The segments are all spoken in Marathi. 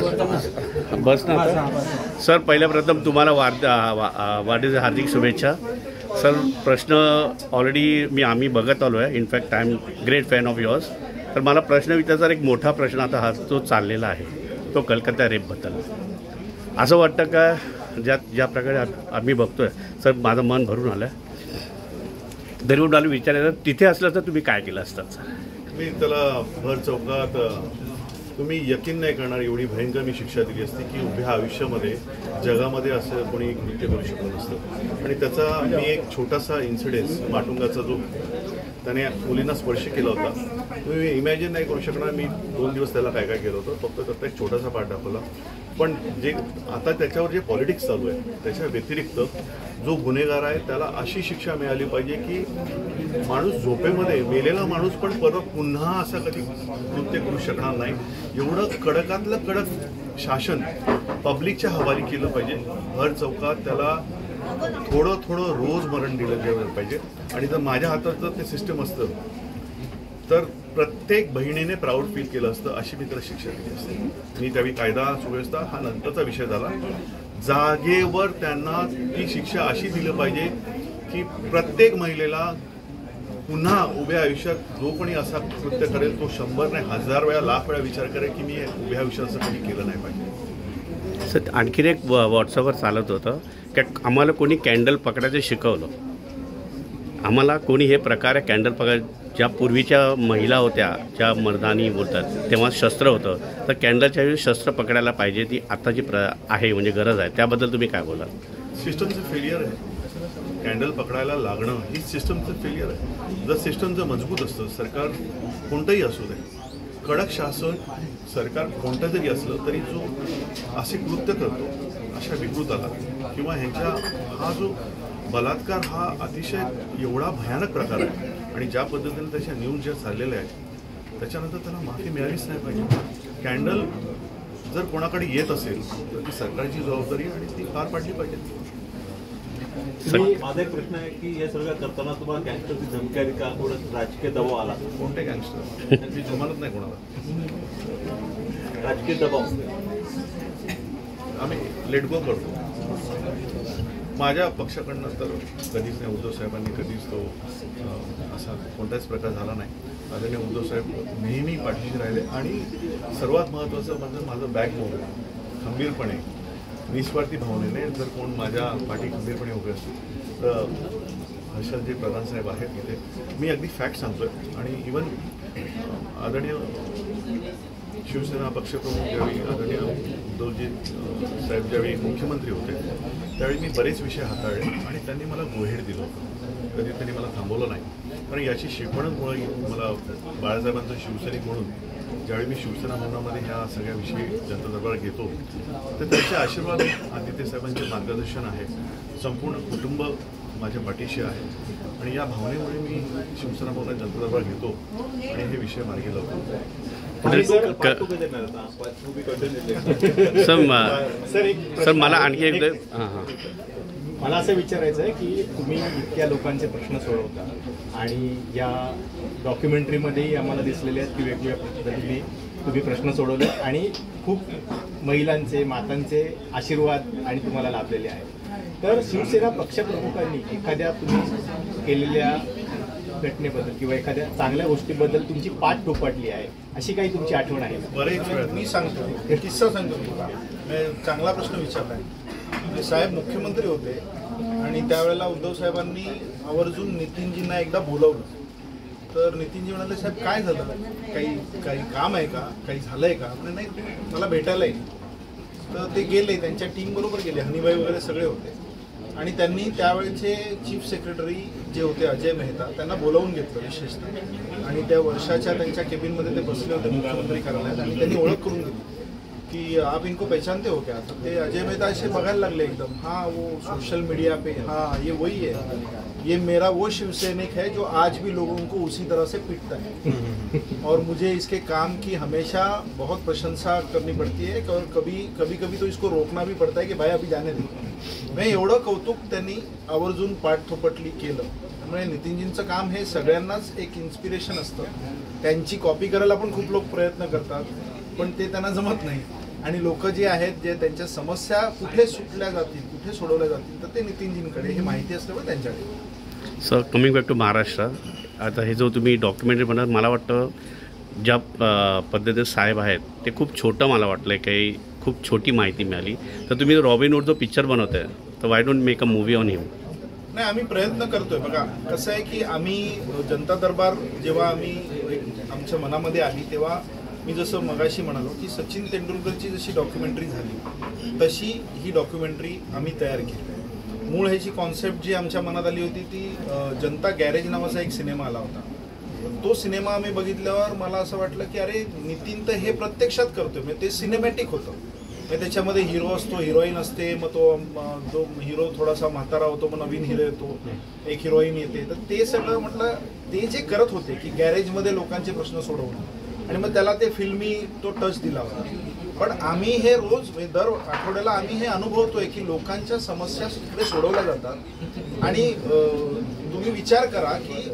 बस ना आता. सर पहिल्या प्रथम तुम्हाला वाढदिवसाच्या हार्दिक शुभेच्छा. सर प्रश्न ऑलरेडी आम्ही बघत आलो आहे. In fact I am great fan of yours. तर मला प्रश्न विचारायचा एक मोठा प्रश्न आता हा जो चाललेला आहे तो कलकत्ता रेपबद्दल. असं वाटतं का ज्या प्रकारे आम्ही बघतोय सर माझं मन भरून आलं आहे. तरी मला विचारायचं तिथे असलं तर तुम्ही काय केलं असतं सर? मी त्याला भर चौकात तुम्ही यकीन नाही करणार एवढी भयंकर मी शिक्षा दिली असती की उभ्या आयुष्यामध्ये जगामध्ये असं कोणी कृत्य करू शकलं नसतं. आणि त्याचा मी एक छोटासा इन्सिडेन्स माटुंगाचा जो त्याने मुलींना स्पर्श केला होता तुम्ही इमॅजिन नाही करू शकणार. मी 2 दिवस त्याला काय काय केलं होतं. फक्त त्याचा एक छोटासा पार्ट दाखवला. पण जे आता त्याच्यावर जे पॉलिटिक्स चालू आहे त्याच्या व्यतिरिक्त जो गुन्हेगार आहे त्याला अशी शिक्षा मिळाली पाहिजे की माणूस झोपेमध्ये मेलेला माणूस पण परत पुन्हा असा कधी कृत्य करू शकणार नाही. एवढं कडकातलं कडक शासन पब्लिकच्या हवाली केलं पाहिजे. भर चौकात त्याला थोडं थोडं रोज मरण दिलं गेलं पाहिजे. आणि जर माझ्या हातात जर ते सिस्टम असतं तर प्रत्येक बहिणीने प्राऊड फील केलं असतं. अशी मी त्याला शिक्षा दिली असते. मी त्यावेळी कायदा सुव्यवस्था हा नंतरचा विषय झाला. जागेवर त्यांना ती शिक्षा अशी दिली पाहिजे की प्रत्येक महिलेला पुन्हा उभ्या आयुष्यात जो कोणी असा कृत्य करेल तो 100 नाही 1000 वेळा लाख वेळा विचार करेल की मी उभ्या आयुष्यात असं कधी केलं नाही पाहिजे. सर आणखीन एक व्हॉट्सअपवर चालत होतं की आम्हाला कोणी कॅन्डल पकडायचं शिकवलं. आम्हाला कोणी हे प्रकारे कॅन्डल पकड ज्या पूर्वीच्या महिला होत्या ज्या मर्दानी बोलतात तेव्हा शस्त्र होतं तर कॅन्डलच्या वेळी शस्त्र पकडायला पाहिजे ती आत्ताची आहे म्हणजे गरज आहे. त्याबद्दल तुम्ही काय बोलाल? सिस्टमचं फेलियर आहे. कॅन्डल पकडायला लागणं ही सिस्टमचं फेलियर आहे. जर सिस्टम जर मजबूत असतं सरकार कोणतंही असू दे कडक शासन सरकार कोणतं जरी असलं तरी जो असे कृत्य करतो अशा विकृताला किंवा ह्यांच्या हा जो बलात्कार हा अतिशय एवढा भयानक प्रकार आहे आणि ज्या पद्धतीने त्याच्या न्यूज ज्या चाललेल्या आहेत त्याच्यानंतर त्याला माफी मिळालीच नाही पाहिजे. कॅन्डल जर कोणाकडे येत असेल तर ती सरकारची जबाबदारी आणि ती पार पाडली पाहिजे. माझा एक प्रश्न आहे की हे सगळं करताना तुम्हाला गँगस्टरची धमकी आली का? थोडं राजकीय दबाव आला? कोणते गँगस्टर? त्यांची जमानत नाही कोणाला. राजकीय दबाव आम्ही लेट गो करतो. माझ्या पक्षाकडनं तर कधीच नाही. उद्धव साहेबांनी कधीच तो असा कोणताच प्रकार झाला नाही. आदरणीय उद्धव साहेब नेहमी पाठीशी राहिले आणि सर्वात महत्त्वाचं म्हणजे माझं बॅकबोन खंबीरपणे निस्वार्थी भावनेने जर कोण माझ्या पाठी खंबीरपणे उभे असतील तर हर्षलजी प्रधानसाहेब आहेत तिथे. मी अगदी फॅक्ट सांगतोय. आणि इवन आदरणीय शिवसेना पक्षप्रमुख ज्यावेळी आदरणीय उद्धवजी साहेब ज्यावेळी मुख्यमंत्री होते त्यावेळी मी बरेच विषय हाताळले आणि त्यांनी मला गोहेड दिलं होतं. कधी त्यांनी मला थांबवलं नाही. कारण याची शिकवणच मला बाळासाहेबांचं शिवसैनिक म्हणून ज्यावेळी मी शिवसेना भवनामध्ये ह्या सगळ्या विषयी जनता दरबार घेतो तर त्यांचे आशीर्वाद आदित्य साहेबांचे मार्गदर्शन आहे. संपूर्ण कुटुंब माझ्या पाठीशी आहे आणि या भावनेमुळे मी शिवसेना भवनात जनता दरबार घेतो आणि हे विषय मार्गी लावतो. सर मला आणखी एक मला असं विचारायचं आहे की तुम्ही इतक्या लोकांचे प्रश्न सोडवता आणि या डॉक्युमेंटरीमध्येही आम्हाला दिसलेले आहेत की वेगवेगळ्या पद्धतीने तुम्ही प्रश्न सोडवले आणि खूप महिलांचे मातांचे आशीर्वाद आणि तुम्हाला लाभलेले आहेत. तर शिवसेना पक्षप्रमुखांनी एखाद्या तुम्ही केलेल्या घटनेबद्दल किंवा एखाद्या चांगल्या गोष्टीबद्दल तुमची पाठ थोपटली आहे अशी काही तुमची आठवण आहे? बरेच वेळ मी सांगतो किस्सा सांगतो तुम्हाला. चांगला प्रश्न विचारलाय. साहेब मुख्यमंत्री होते आणि त्यावेळेला उद्धव साहेबांनी आवर्जून नितीनजींना एकदा बोलवलं. तर नितीनजी म्हणाले साहेब काय झालं? काही काम आहे का? काही झालंय का? म्हणजे नाही मला भेटायला येईल. तर ते गेले त्यांच्या टीम बरोबर गेले. हनीबाई वगैरे सगळे होते आणि त्यांनी त्यावेळेचे चीफ सेक्रेटरी जे होते अजय मेहता त्यांना बोलावून घेतलं विशेषतः आणि त्या वर्षाच्या त्यांच्या केबिनमध्ये ते बसले होते मुख्यमंत्री कार्यालयात आणि त्यांनी ओळख करून दिली कि आप इनको पहचानते हो क्या? तो ते अजय मेहता ऐसे बघायला लागले एकदम. हाँ वो सोशल मीडिया पे हाँ ये वही है, ये मेरा वो शिवसैनिक है जो आज भी लोगों को उसी तरह से पीटता है और मुझे इसके काम की हमेशा बहुत प्रशंसा करनी पड़ती है और कभी तो इसको रोकना भी पड़ता है कि भाई अभी जाने दे. मैं एवढं कौतुक त्यांनी आवर्जून पाठथोपटली केलं. त्यामुळे नितीनजींचं काम हे सगळ्यांनाच एक इन्स्पिरेशन असतं. त्यांची कॉपी करायला पण खूप लोक प्रयत्न करतात पण ते त्यांना जमत नाही. आणि लोक जे आहेत जे त्यांच्या समस्या कुठे सुटल्या जातील, कुठे सोडवल्या जातील, तर ते नितीनजींकडे हे माहिती असल्यामुळे त्यांच्याकडे. Sir coming back to Maharashtra, आता हे जो तुम्ही डॉक्युमेंटरी बनवत, मला वाटतं ज्या पद्धतीने साहेब आहेत ते खूप छोटं मला वाटलं, काही खूप छोटी माहिती मिळाली. तर तुम्ही रॉबिनहूड जो पिक्चर बनवत आहे, तर why don't make a movie on him? नाही, आम्ही प्रयत्न करतोय. बघा कसं आहे की आम्ही जनता दरबार जेव्हा आम्ही आमच्या मनामध्ये आली, तेव्हा मी जसं मगाशी म्हणालो की सचिन तेंडुलकरची जशी डॉक्युमेंटरी झाली तशी ही डॉक्युमेंटरी आम्ही तयार केली. मूळ ह्याची कॉन्सेप्ट जी आमच्या मनात आली होती ती जनता गॅरेज नावाचा एक सिनेमा आला होता. तो सिनेमा आम्ही बघितल्यावर मला असं वाटलं की अरे नितीन तर हे प्रत्यक्षात करतोय, म्हणजे ते सिनेमॅटिक होतं. त्याच्यामध्ये हिरो असतो, हिरोईन असते, मग तो जो हिरो थोडासा म्हातारा होतो, मग नवीन हिरो येतो, एक हिरोईन येते. तर ते सगळं म्हटलं ते जे करत होते की गॅरेजमध्ये लोकांचे प्रश्न सोडवणं, आणि मग त्याला ते फिल्मी तो टच दिला होता. पण आम्ही हे रोज दर आठवड्याला आम्ही हे अनुभवतोय की लोकांच्या समस्या तिकडे सोडवल्या जातात. आणि तुम्ही विचार करा की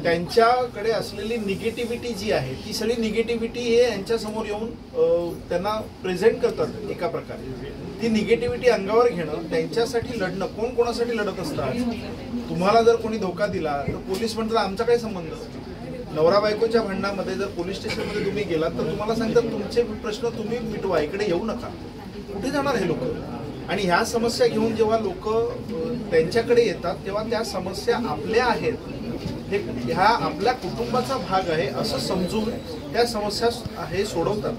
त्यांच्याकडे असलेली निगेटिव्हिटी जी आहे ती सगळी निगेटिव्हिटी हे यांच्यासमोर येऊन त्यांना प्रेझेंट करतात एका प्रकारे. ती निगेटिव्हिटी अंगावर घेणं, त्यांच्यासाठी लढणं. कोण कोणासाठी लढत असतात? तुम्हाला जर कोणी धोका दिला तर पोलीस म्हणतात आमचा काय संबंध? नवरा बायकोच्या भांडणामध्ये जर पोलीस स्टेशनमध्ये तुम्ही गेलात तर तुम्हाला सांगतात तुमचे प्रश्न तुम्ही मिटवा, इकडे येऊ नका. कुठे जाणार हे लोक? आणि ह्या समस्या घेऊन जेव्हा लोक त्यांच्याकडे येतात तेव्हा त्या समस्या आपल्या आहेत, ह्या आपल्या कुटुंबाचा भाग आहे असं समजून त्या समस्या हे सोडवतात.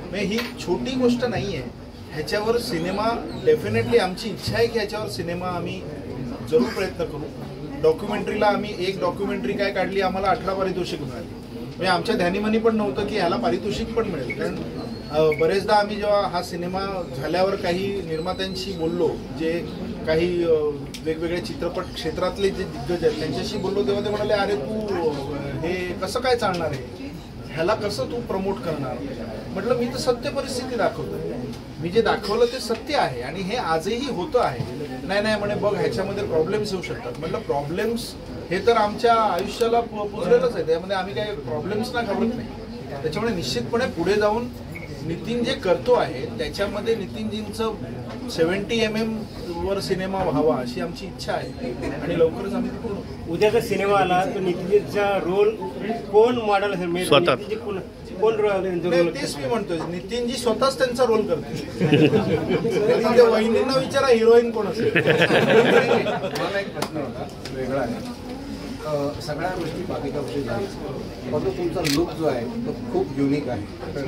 म्हणजे ही छोटी गोष्ट नाही आहे. ह्याच्यावर सिनेमा डेफिनेटली आमची इच्छा आहे की ह्याच्यावर सिनेमा आम्ही जरूर प्रयत्न करू. डॉक्युमेंटरीला आम्ही एक डॉक्युमेंटरी काय काढली, आम्हाला 18 पारितोषिक मिळाली. म्हणजे आमच्या ध्यानीमनी पण नव्हतं की ह्याला पारितोषिक पण मिळेल. कारण बरेचदा आम्ही जेव्हा हा सिनेमा झाल्यावर काही निर्मात्यांशी बोललो, जे काही वेगवेगळे चित्रपट क्षेत्रातले जे दिग्गज आहेत त्यांच्याशी बोललो, तेव्हा ते म्हणाले अरे तू हे कसं काय चालणार आहे, ह्याला कसं तू प्रमोट करणार? म्हटलं मी तर सत्य परिस्थिती दाखवतोय, मी जे दाखवलं ते सत्य आहे आणि हे आजही होतं आहे. नाही म्हणे बघ ह्याच्यामध्ये प्रॉब्लेम्स येऊ शकतात. म्हटलं प्रॉब्लेम्स हे तर आमच्या आयुष्याला पुजलेलंच आहे, त्यामध्ये आम्ही काही प्रॉब्लेम्सना घाबरत नाही. त्याच्यामुळे निश्चितपणे पुढे जाऊन नितीन जे करतो आहे त्याच्यामध्ये नितीनजींचं 70 mm वर सिनेमा व्हावा अशी आमची इच्छा आहे आणि लवकरच आम्ही पूर्ण. उद्या जर सिनेमा आला तर नितीनजीचा रोल कोण मॉडेल असेल? स्वतः कोण रोल? तेच मी म्हणतोय, नितीनजी स्वतःच त्यांचा रोल करते. वहिनींना विचारा हिरोईन कोण असेल. मला एक प्रश्न होता वेगळा आहे. सगळ्या गोष्टी बाकीच्या गोष्टी झाली, पण तुमचा लुक जो आहे तो खूप युनिक आहे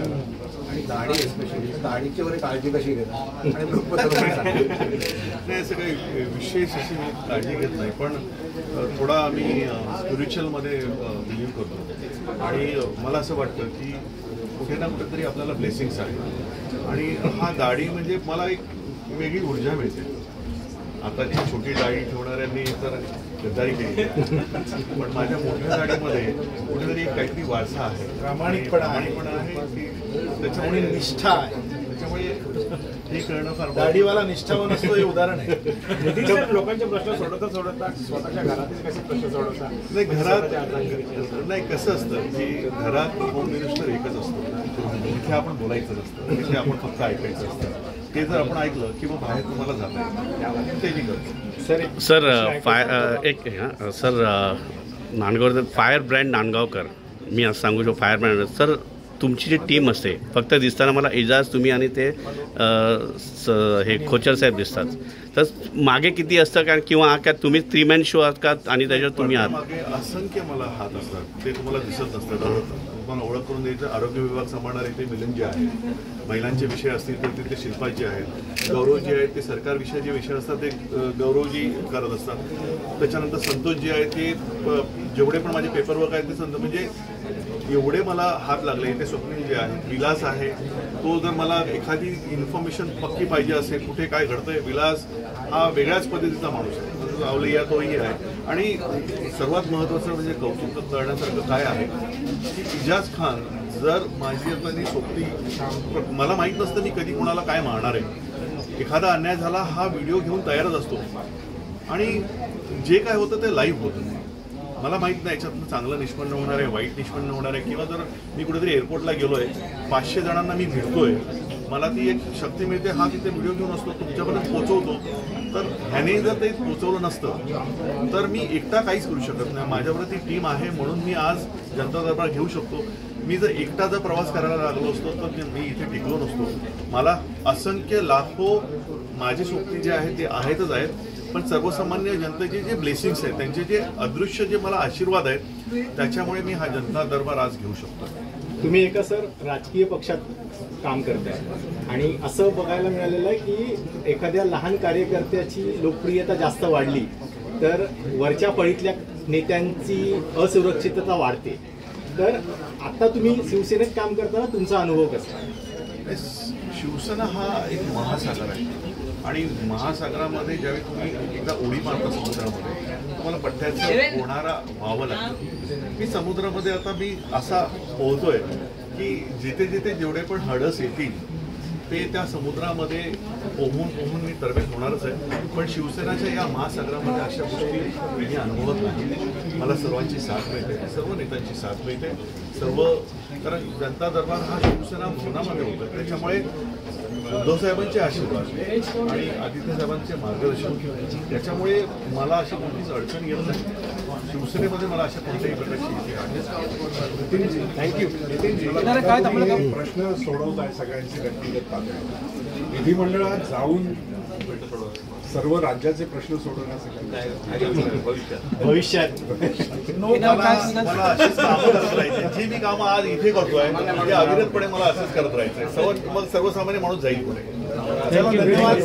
आणि दाढी एस्पेशली दाढीची वगैरे काळजी कशी घेतात आणि लुक नाही असं काही विशेष अशी मी काळजी घेत नाही, पण थोडा आम्ही स्पिरिच्युअलमध्ये बिलीव्ह करतो आणि मला असं वाटतं की कुठे ना कुठेतरी आपल्याला ब्लेसिंग्स आहे आणि हा दाढी म्हणजे मला एक वेगळी ऊर्जा मिळते. आता जी छोटी दाढी ठेवणाऱ्यांनी तर गद्दारी केली, पण माझ्या मोठ्या दाढीमध्ये कुठेतरी काहीतरी वारसा आहे, प्रामाणिकपणा आहे, त्याच्यामुळे निष्ठा आहे. त्याच्यामुळे हे कळणं फार दाढीवाला निष्ठावान असतो हे उदाहरण आहे. लोकांचे प्रश्न सोडवता स्वतःच्या घरातील कसे प्रश्न सोडवता? नाही, घरात नाही कसं असतं की घरात होम मिनिस्टर एकच असतो, इथे आपण बोलायचं नसतं, इथे आपण फक्त ऐकायचं असतं. ते जर आपण ऐकलं की मग बाहेर तुम्हाला जाता येईल ते मी करतो. Sir Nandgaon fire brand Nandgaonkar, मी असं सांगू शकतो फायर ब्रँड. सर तुमची जी टीम असते फक्त दिसताना मला एजाज तुम्ही आणि ते हे खोचर साहेब दिसतात, तर मागे किती असतं कारण किंवा काय तुम्ही 3-man शो आहात का आणि त्याच्यावर तुम्ही आहात? मागे असंख्य मला हात असतात, ते तुम्हाला दिसत नसतात. तुम्हाला ओळख करून द्यायचं, आरोग्य विभाग सांभाळणारे ते मिलिंद जे आहेत, महिलांचे विषय असतील तर तिथे शिल्पाजी आहेत, गौरवजी आहेत ते सरकार विषयाचे विषय असतात ते गौरवजी करत असतात. त्याच्यानंतर संतोषजी आहेत ते जेवढे पण माझे पेपरवर्क आहेत ते संतोष, म्हणजे एवढे मला हात लागले. ते स्वप्नील जे आहेत, विलास आहे, तो जर मला एखादी इन्फॉर्मेशन पक्की पाहिजे असेल कुठे काय घडतंय, विलास हा वेगळ्याच पद्धतीचा माणूस आहे, आवलिया तोही आहे. आणि सर्वात महत्त्वाचं म्हणजे कौतुक करण्यासारखं काय आहे की इजाज खान जर माझी आता सोबती, मला माहीत नसतं मी कधी कोणाला काय मारणार आहे. एखादा अन्याय झाला हा व्हिडिओ घेऊन तयारच असतो आणि जे काय होतं ते लाईव्ह होतं. मला माहीत नाही याच्यातनं चांगलं निष्पन्न होणार आहे, वाईट निष्पन्न होणार आहे, किंवा जर मी कुठेतरी एअरपोर्टला गेलो आहे 500 जणांना मी भेटतोय मला ती एक शक्ती मिळते, हा तिथे व्हिडिओ घेऊन असतो तुमच्यापर्यंत पोहोचवतो. तर ह्याने जर ते पोहोचवलं नसतं तर मी एकटा काहीच करू शकत नाही. माझ्याबरोबर ती टीम आहे म्हणून मी आज जनता दरबार घेऊ शकतो. मी जर एकटा जर प्रवास करायला लागलो असतो तर मी इथे टिकलो नसतो. मला असंख्य लाखो माझे सोबती जे आहेत ते आहेतच आहेत, पण सर्वसामान्य जनतेचे जे ब्लेसिंग्स आहेत, त्यांचे जे अदृश्य जे मला आशीर्वाद आहेत, त्याच्यामुळे मी हा जनता दरबार आज घेऊ शकतो. तुम्ही एका सर राजकीय पक्षात काम करताय आणि असं बघायला मिळालेलं आहे की एखाद्या लहान कार्यकर्त्याची लोकप्रियता जास्त वाढली तर वरच्या फळीतल्या नेत्यांची असुरक्षितता वाढते. तर आता तुम्ही शिवसेनेत काम करताना तुमचा अनुभव कसा आहे? शिवसेना हा एक महासागर आहे आणि महासागरामध्ये ज्यावेळी तुम्ही एकदा उडी मारता समुद्रामध्ये तुम्हाला पठ्ठ्याचं होणारा व्हावं लागतं. मी समुद्रामध्ये आता मी असा पोहतोय की जिथे जिथे जेवढे पण हडस येतील ते त्या समुद्रामध्ये पोहून मी तरबेज होणारच आहे. पण शिवसेनाच्या या महासागरामध्ये अशा गोष्टी मी अनुभवत नाही. मला सर्वांची साथ मिळते, सर्व नेत्यांची साथ मिळते, सर्व, कारण जनता दरबार हा शिवसेना भवनामध्ये होतं. त्याच्यामुळे उद्धव साहेबांचे आशीर्वाद आणि आदित्य साहेबांचे मार्गदर्शन याच्यामुळे मला अशी कोणतीच अडचण येत नाही. शिवसेनेमध्ये मला अशा कोणत्याही प्रकारची थँक्यू. नितीनजी, प्रश्न सोडवताय सगळ्यांची व्यक्तिगत पातळीवर, विधिमंडळात जाऊन सर्व राज्याचे प्रश्न सोडवण्यासाठी भविष्यात मला अशीच कामं करत राहायचे. जी मी कामं आज इथे करतोय ते अविरतपणे मला असंच करत राहायचंय. मग सर्वसामान्य माणूस जाईल पुढे. धन्यवाद.